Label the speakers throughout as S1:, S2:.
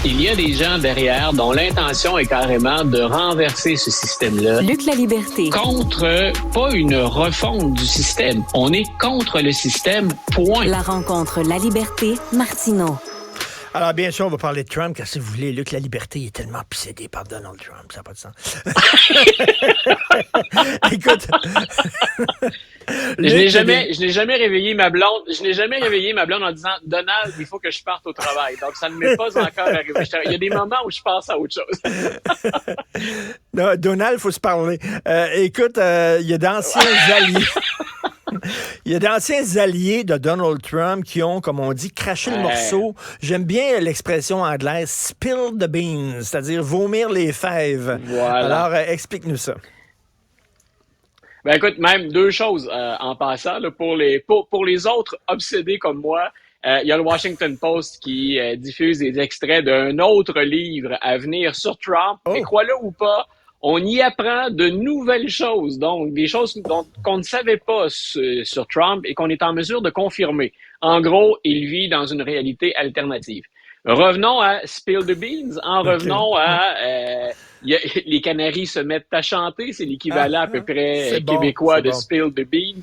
S1: Il y a des gens derrière dont l'intention est carrément de renverser ce système-là.
S2: Luc La Liberté.
S1: Contre, pas une refonte du système. On est contre le système, point.
S2: La rencontre La Liberté, Martineau.
S3: Alors, bien sûr, on va parler de Trump, car si vous voulez, Luc La Liberté est tellement possédé par Donald Trump, ça n'a pas de sens. Écoute,
S1: je n'ai jamais réveillé ma blonde. Je n'ai jamais réveillé ma blonde en disant Donald, il faut que je parte au travail. Donc, ça ne m'est pas encore arrivé. Il y a des moments où je passe à autre chose.
S3: Non, Donald, il faut se parler. Écoute, il y a d'anciens alliés. Il y a d'anciens alliés de Donald Trump qui ont, comme on dit, craché le morceau. J'aime bien l'expression anglaise « spill the beans », c'est-à-dire vomir les fèves.
S1: Voilà.
S3: Alors, explique-nous ça.
S1: Ben écoute, même deux choses en passant. Là, pour les autres obsédés comme moi, il y a le Washington Post qui diffuse des extraits d'un autre livre à venir sur Trump. Et crois-le ou pas, on y apprend de nouvelles choses, donc des choses qu'on ne savait pas sur Trump et qu'on est en mesure de confirmer. En gros, il vit dans une réalité alternative. Revenons à Spill the Beans. Revenons à les Canaries se mettent à chanter. C'est l'équivalent à peu près québécois de Spill the Beans.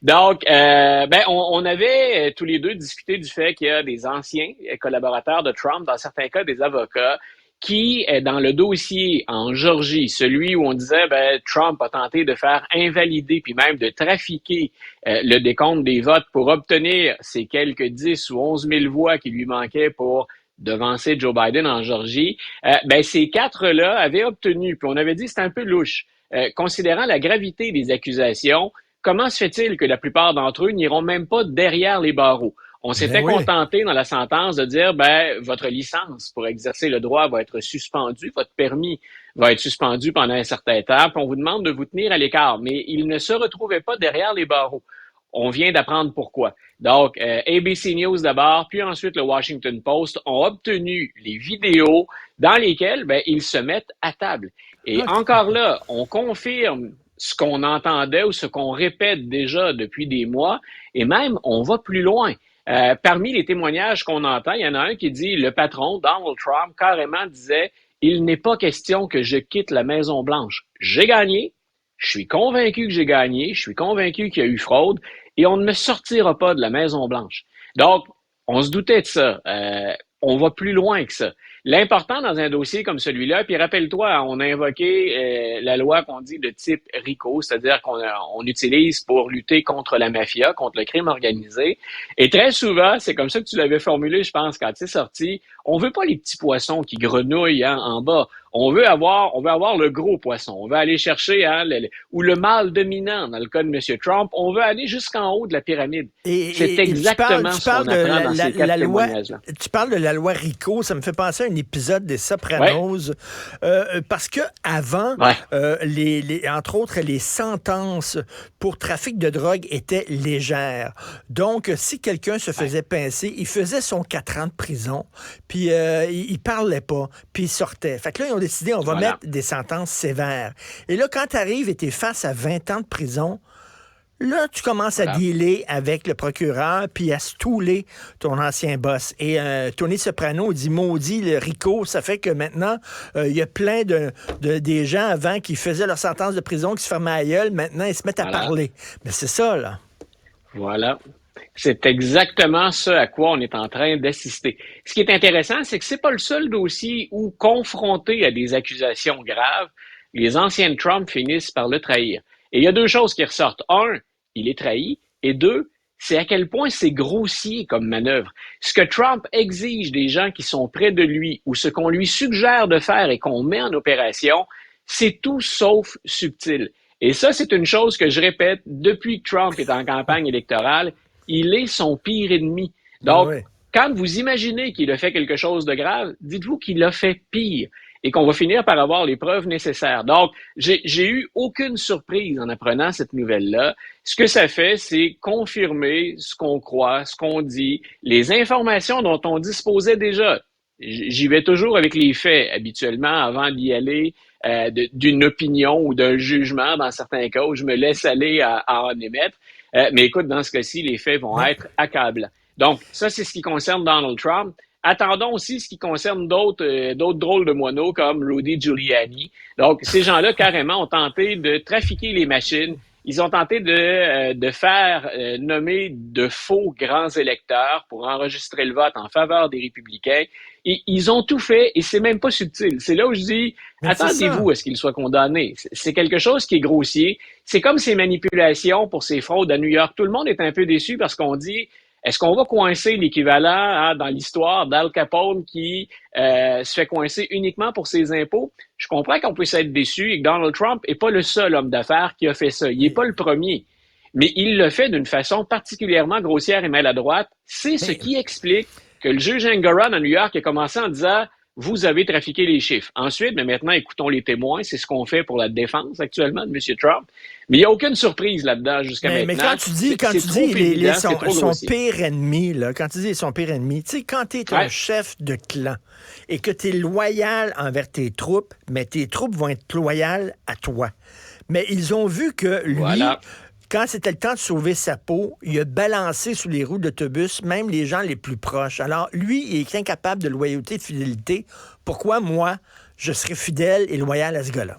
S1: Donc, on avait tous les deux discuté du fait qu'il y a des anciens collaborateurs de Trump, dans certains cas des avocats, qui, dans le dossier en Géorgie, celui où on disait Trump a tenté de faire invalider puis même de trafiquer le décompte des votes pour obtenir ces quelques 10 ou 11 000 voix qui lui manquaient pour devancer Joe Biden en Géorgie, ces quatre-là avaient obtenu, puis on avait dit c'est un peu louche, considérant la gravité des accusations, comment se fait-il que la plupart d'entre eux n'iront même pas derrière les barreaux? On s'était contenté dans la sentence de dire, votre licence pour exercer le droit va être suspendue, votre permis va être suspendu pendant un certain temps, puis on vous demande de vous tenir à l'écart. Mais il ne se retrouvait pas derrière les barreaux. On vient d'apprendre pourquoi. Donc, ABC News d'abord, puis ensuite le Washington Post ont obtenu les vidéos dans lesquelles ils se mettent à table. Et encore là, on confirme ce qu'on entendait ou ce qu'on répète déjà depuis des mois, et même on va plus loin. Parmi les témoignages qu'on entend, il y en a un qui dit, le patron, Donald Trump, carrément disait, il n'est pas question que je quitte la Maison-Blanche. J'ai gagné, je suis convaincu que j'ai gagné, je suis convaincu qu'il y a eu fraude, et on ne me sortira pas de la Maison-Blanche. Donc, on se doutait de ça. On va plus loin que ça. L'important dans un dossier comme celui-là, puis rappelle-toi, on a invoqué la loi qu'on dit de type RICO, c'est-à-dire qu'on utilise pour lutter contre la mafia, contre le crime organisé. Et très souvent, c'est comme ça que tu l'avais formulé, je pense, quand c'est sorti, on veut pas les petits poissons qui grenouillent en bas. On veut avoir le gros poisson. On veut aller chercher ou le mâle dominant, dans le cas de M. Trump. On veut aller jusqu'en haut de la pyramide. C'est exactement ce qu'on apprend dans ces quatre témoignages-là.
S3: Tu parles de la loi RICO, ça me fait penser à un épisode des Sopranos. Parce que avant, entre autres, les sentences pour trafic de drogue étaient légères. Donc, si quelqu'un se faisait pincer, il faisait son 4 ans de prison, puis il parlait pas, puis il sortait. Fait que là, ils ont décidé, on va mettre des sentences sévères. Et là, quand tu arrives et tu es face à 20 ans de prison, là, tu commences à dealer avec le procureur puis à stouler ton ancien boss. Et Tony Soprano dit, maudit, le RICO, ça fait que maintenant, il y a plein des gens avant qui faisaient leur sentence de prison, qui se fermaient la gueule, maintenant, ils se mettent à parler. Mais c'est ça, là.
S1: Voilà. C'est exactement ce à quoi on est en train d'assister. Ce qui est intéressant, c'est que c'est pas le seul dossier où, confronté à des accusations graves, les anciens de Trump finissent par le trahir. Et il y a deux choses qui ressortent. Un, il est trahi. Et deux, c'est à quel point c'est grossier comme manœuvre. Ce que Trump exige des gens qui sont près de lui ou ce qu'on lui suggère de faire et qu'on met en opération, c'est tout sauf subtil. Et ça, c'est une chose que je répète depuis que Trump est en campagne électorale. Il est son pire ennemi. Donc, quand vous imaginez qu'il a fait quelque chose de grave, dites-vous qu'il a fait pire et qu'on va finir par avoir les preuves nécessaires. Donc, j'ai eu aucune surprise en apprenant cette nouvelle-là. Ce que ça fait, c'est confirmer ce qu'on croit, ce qu'on dit, les informations dont on disposait déjà. J'y vais toujours avec les faits, habituellement, avant d'y aller d'une opinion ou d'un jugement, dans certains cas, où je me laisse aller à en émettre. Mais écoute, dans ce cas-ci, les faits vont être accablants. Donc, ça, c'est ce qui concerne Donald Trump. Attendons aussi ce qui concerne d'autres drôles de moineaux comme Rudy Giuliani. Donc, ces gens-là, carrément, ont tenté de trafiquer les machines. Ils ont tenté de faire nommer de faux grands électeurs pour enregistrer le vote en faveur des républicains. Et ils ont tout fait et c'est même pas subtil. C'est là où je dis, attendez-vous à ce qu'ils soient condamnés. C'est quelque chose qui est grossier. C'est comme ces manipulations pour ces fraudes à New York. Tout le monde est un peu déçu parce qu'on dit, est-ce qu'on va coincer l'équivalent dans l'histoire d'Al Capone qui se fait coincer uniquement pour ses impôts? Je comprends qu'on puisse être déçu et que Donald Trump n'est pas le seul homme d'affaires qui a fait ça. Il n'est pas le premier. Mais il le fait d'une façon particulièrement grossière et maladroite. C'est ce qui explique que le juge Engoron à New York a commencé en disant « Vous avez trafiqué les chiffres ». Ensuite, mais maintenant, écoutons les témoins. C'est ce qu'on fait pour la défense actuellement de M. Trump. Mais il n'y a aucune surprise là-dedans jusqu'à maintenant.
S3: Mais quand tu dis son pire ennemi, là, quand tu dis son pire ennemi, tu sais, quand tu es un chef de clan et que tu es loyal envers tes troupes, mais tes troupes vont être loyales à toi. Mais ils ont vu que lui... Voilà. Quand c'était le temps de sauver sa peau, il a balancé sous les roues d'autobus même les gens les plus proches. Alors, lui, il est incapable de loyauté et de fidélité. Pourquoi, moi, je serais fidèle et loyal à ce gars-là?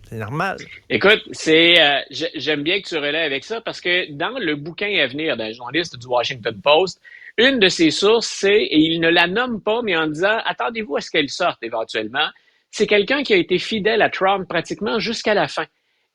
S3: C'est normal.
S1: Écoute, j'aime bien que tu relais avec ça parce que dans le bouquin à venir d'un journaliste du Washington Post, une de ses sources, c'est, et il ne la nomme pas, mais en disant, attendez-vous à ce qu'elle sorte éventuellement, c'est quelqu'un qui a été fidèle à Trump pratiquement jusqu'à la fin.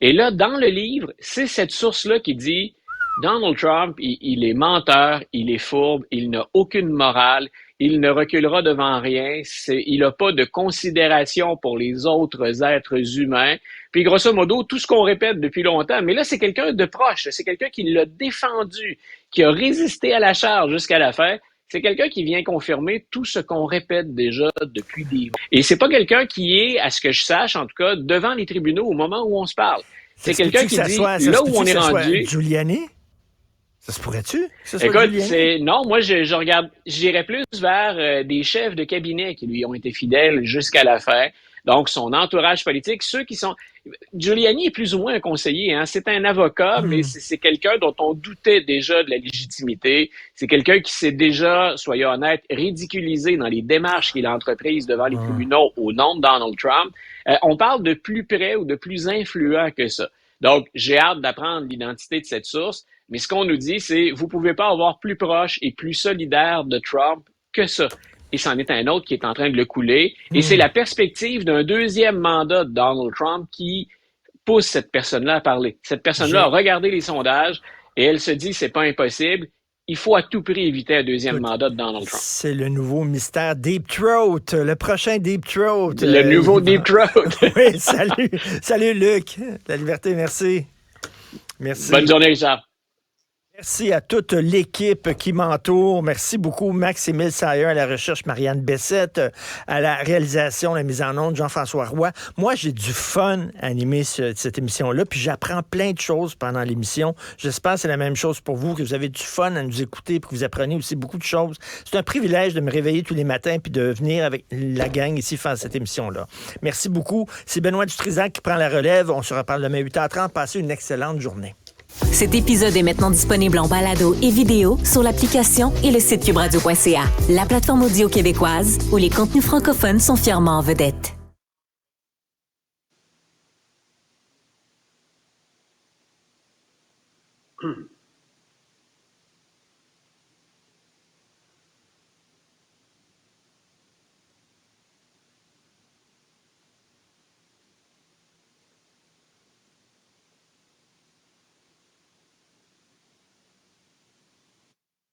S1: Et là, dans le livre, c'est cette source-là qui dit Donald Trump, il est menteur, il est fourbe, il n'a aucune morale, il ne reculera devant rien, il n'a pas de considération pour les autres êtres humains. Puis grosso modo, tout ce qu'on répète depuis longtemps, mais là, c'est quelqu'un de proche, c'est quelqu'un qui l'a défendu, qui a résisté à la charge jusqu'à la fin. C'est quelqu'un qui vient confirmer tout ce qu'on répète déjà depuis des mois. Et c'est pas quelqu'un qui est, à ce que je sache, en tout cas, devant les tribunaux au moment où on se parle. C'est quelqu'un qui dit, là où on est rendu...
S3: Giuliani? Ça se pourrait-tu?
S1: Écoute, non, moi, je regarde, j'irais plus vers des chefs de cabinet qui lui ont été fidèles jusqu'à la fin. Donc, son entourage politique, ceux qui sont... Giuliani est plus ou moins un conseiller, hein. C'est un avocat, mais c'est quelqu'un dont on doutait déjà de la légitimité. C'est quelqu'un qui s'est déjà, soyons honnêtes, ridiculisé dans les démarches qu'il a entreprises devant les tribunaux au nom de Donald Trump. On parle de plus près ou de plus influent que ça. Donc, j'ai hâte d'apprendre l'identité de cette source, mais ce qu'on nous dit, c'est vous pouvez pas avoir plus proche et plus solidaire de Trump que ça. Et c'en est un autre qui est en train de le couler. Et c'est la perspective d'un deuxième mandat de Donald Trump qui pousse cette personne-là à parler. Cette personne-là a regardé les sondages et elle se dit c'est pas impossible. Il faut à tout prix éviter un deuxième mandat de Donald Trump.
S3: C'est le nouveau mystère Deep Throat, le prochain Deep Throat.
S1: Le nouveau Deep Throat.
S3: Oui, salut. Salut Luc. La liberté, merci. Merci.
S1: Bonne journée, Richard.
S3: Merci à toute l'équipe qui m'entoure. Merci beaucoup, Max-Émile Sayer à la recherche, Marianne Bessette à la réalisation, la mise en onde, Jean-François Roy. Moi, j'ai du fun à animer cette émission-là, puis j'apprends plein de choses pendant l'émission. J'espère que c'est la même chose pour vous, que vous avez du fun à nous écouter, puis que vous apprenez aussi beaucoup de choses. C'est un privilège de me réveiller tous les matins puis de venir avec la gang ici faire cette émission-là. Merci beaucoup. C'est Benoît Dutrisac qui prend la relève. On se reparle demain 8h30. Passez une excellente journée.
S2: Cet épisode est maintenant disponible en balado et vidéo sur l'application et le site cubradio.ca, la plateforme audio québécoise où les contenus francophones sont fièrement en vedette.